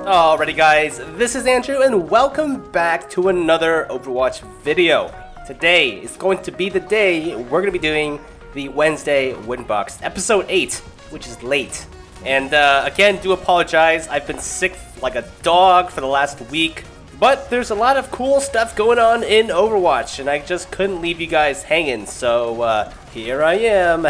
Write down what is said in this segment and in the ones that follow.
Alrighty guys, this is Andrew and welcome back to another Overwatch video. Today is going to be the day we're going to be doing the Wednesday wInbox, episode 8, which is late. And again, do apologize, I've been sick like a dog for the last week. But there's a lot of cool stuff going on in Overwatch and I just couldn't leave you guys hanging, so here I am.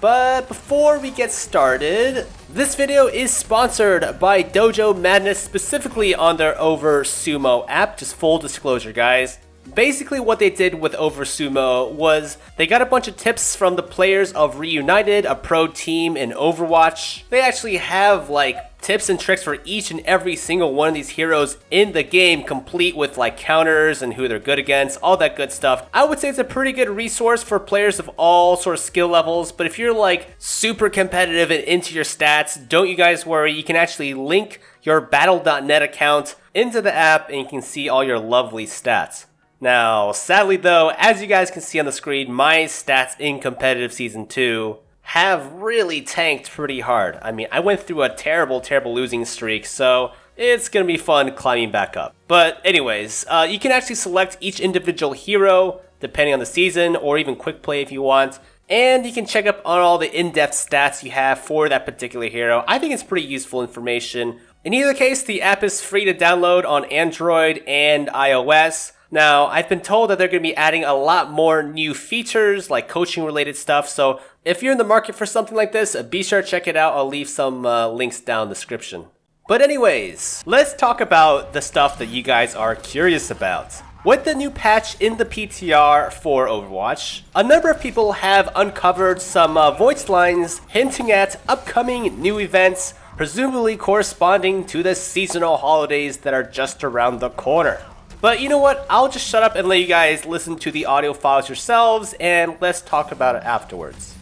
But before we get started, this video is sponsored by Dojo Madness, specifically on their Oversumo app. Just full disclosure, guys. Basically what they did with Oversumo was they got a bunch of tips from the players of Reunited, a pro team in Overwatch. They actually have like tips and tricks for each and every single one of these heroes in the game, complete with like counters and who they're good against, all that good stuff. I would say it's a pretty good resource for players of all sort of skill levels, but if you're like super competitive and into your stats, don't you guys worry, you can actually link your battle.net account into the app and you can see all your lovely stats. Now, sadly though, as you guys can see on the screen, my stats in competitive season 2 have really tanked pretty hard. I mean, I went through a terrible losing streak, so it's gonna be fun climbing back up. But anyways, you can actually select each individual hero depending on the season, or even quick play if you want. And you can check up on all the in-depth stats you have for that particular hero. I think it's pretty useful information. In either case, the app is free to download on Android and iOS. Now, I've been told that they're going to be adding a lot more new features, like coaching related stuff, so if you're in the market for something like this, be sure to check it out. I'll leave some links down in the description. But anyways, let's talk about the stuff that you guys are curious about. With the new patch in the PTR for Overwatch, a number of people have uncovered some voice lines hinting at upcoming new events, presumably corresponding to the seasonal holidays that are just around the corner. But you know what, I'll just shut up and let you guys listen to the audio files yourselves, and let's talk about it afterwards.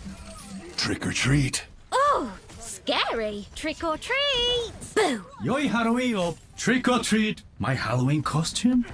Trick or treat. Oh, scary. Trick or treat. Boo. Yoi Halloween, trick or treat. My Halloween costume?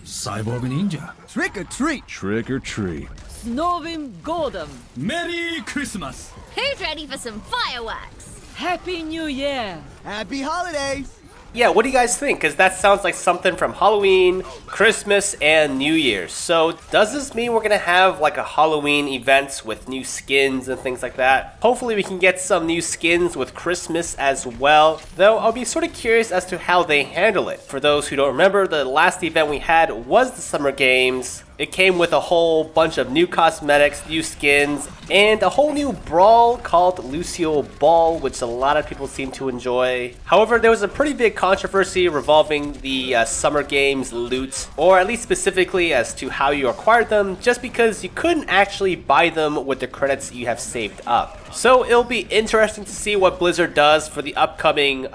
Cyborg Ninja. Trick or treat. Trick or treat. Snovim Godam. Merry Christmas. Who's ready for some fireworks? Happy New Year. Happy holidays. Yeah, what do you guys think? Because that sounds like something from Halloween, Christmas, and New Year's. So does this mean we're going to have like a Halloween event with new skins and things like that? Hopefully we can get some new skins with Christmas as well. Though I'll be sort of curious as to how they handle it. For those who don't remember, the last event we had was the Summer Games. It came with a whole bunch of new cosmetics, new skins, and a whole new brawl called Lucio Ball, which a lot of people seem to enjoy. However, there was a pretty big controversy revolving the Summer Games loot, or at least specifically as to how you acquired them, just because you couldn't actually buy them with the credits you have saved up. So it'll be interesting to see what Blizzard does for the upcoming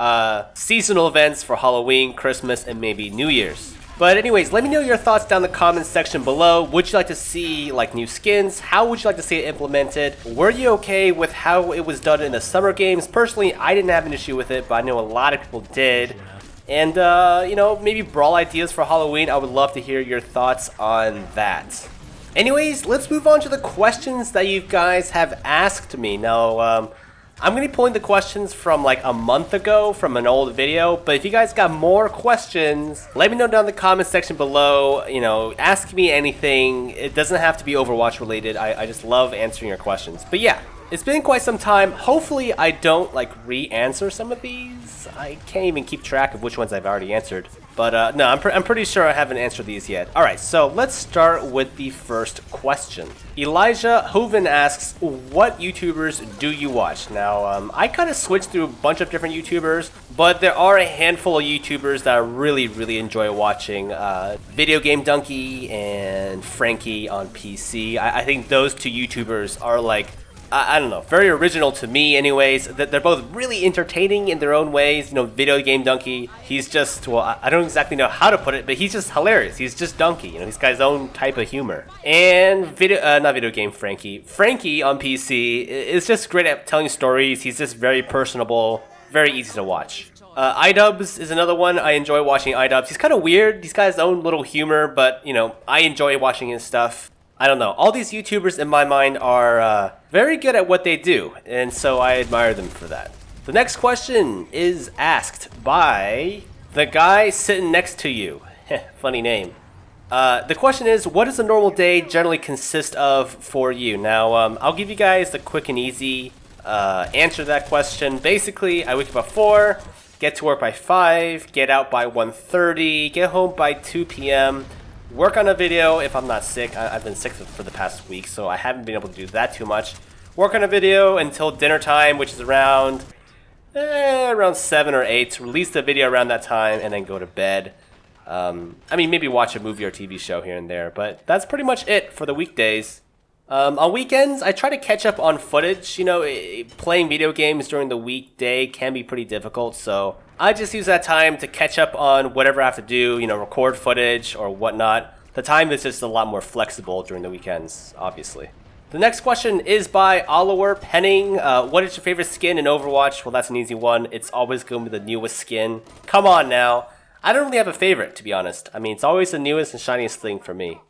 seasonal events for Halloween, Christmas, and maybe New Year's. But anyways, let me know your thoughts down in the comments section below. Would you like to see like new skins? How would you like to see it implemented? Were you okay with how it was done in the Summer Games? Personally, I didn't have an issue with it, but I know a lot of people did. And you know, maybe brawl ideas for Halloween. I would love to hear your thoughts on that. Anyways, let's move on to the questions that you guys have asked me. Now, I'm going to be pulling the questions from like a month ago from an old video, but if you guys got more questions, let me know down in the comment section below. You know, ask me anything. It doesn't have to be Overwatch related. I just love answering your questions. But yeah, it's been quite some time. Hopefully I don't like re-answer some of these. I can't even keep track of which ones I've already answered. But no, I'm pretty sure I haven't answered these yet. Alright, so let's start with the first question. Elijah Hoven asks, what YouTubers do you watch? Now, I kind of switched through a bunch of different YouTubers, but there are a handful of YouTubers that I really enjoy watching. Video Game Donkey and Frankie on PC. I think those two YouTubers are like, I don't know, very original to me anyways. They're both really entertaining in their own ways. You know, Video Game Donkey, he's just, well, I don't exactly know how to put it, but he's just hilarious. He's just Donkey, you know, he's got his own type of humor. And not Video Game Frankie. Frankie on PC is just great at telling stories. He's just very personable, very easy to watch. iDubbbz is another one. I enjoy watching iDubbbz. He's kind of weird. He's got his own little humor, but, you know, I enjoy watching his stuff. I don't know. All these YouTubers in my mind are very good at what they do, and so I admire them for that. The next question is asked by the guy sitting next to you. Funny name. The question is, what does a normal day generally consist of for you? Now, I'll give you guys the quick and easy answer to that question. Basically, I wake up at 4, get to work by 5, get out by 1:30, get home by 2 p.m., work on a video if I'm not sick. I've been sick for the past week, so I haven't been able to do that too much. Work on a video until dinner time, which is around 7 or 8. Release the video around that time, and then go to bed. I mean, maybe watch a movie or TV show here and there, but that's pretty much it for the weekdays. On weekends, I try to catch up on footage. You know, playing video games during the weekday can be pretty difficult, so I just use that time to catch up on whatever I have to do, you know, record footage or whatnot. The time is just a lot more flexible during the weekends, obviously. The next question is by Oliver Penning. What is your favorite skin in Overwatch? Well, that's an easy one. It's always going to be the newest skin. Come on now. I don't really have a favorite, to be honest. I mean, it's always the newest and shiniest thing for me.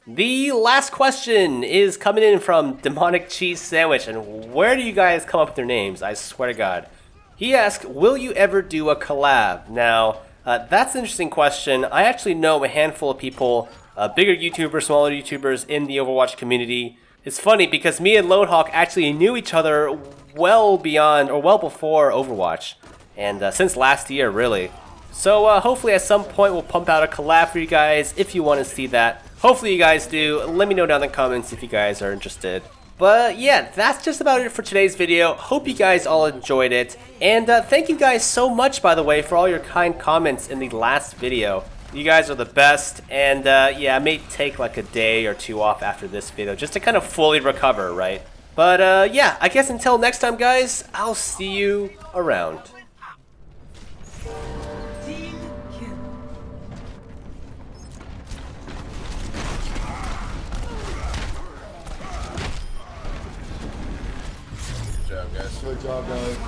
The last question is coming in from Demonic Cheese Sandwich, and where do you guys come up with your names? I swear to God. He asked, will you ever do a collab? Now, that's an interesting question. I actually know a handful of people, bigger YouTubers, smaller YouTubers in the Overwatch community. It's funny because me and Lonehawk actually knew each other well beyond, or well before Overwatch, and since last year, really. So hopefully at some point we'll pump out a collab for you guys if you want to see that. Hopefully you guys do. Let me know down in the comments if you guys are interested. But yeah, that's just about it for today's video. Hope you guys all enjoyed it. And thank you guys so much, by the way, for all your kind comments in the last video. You guys are the best. And yeah, I may take like a day or two off after this video just to kind of fully recover, right? But yeah, I guess until next time, guys, I'll see you around. Good job, guys.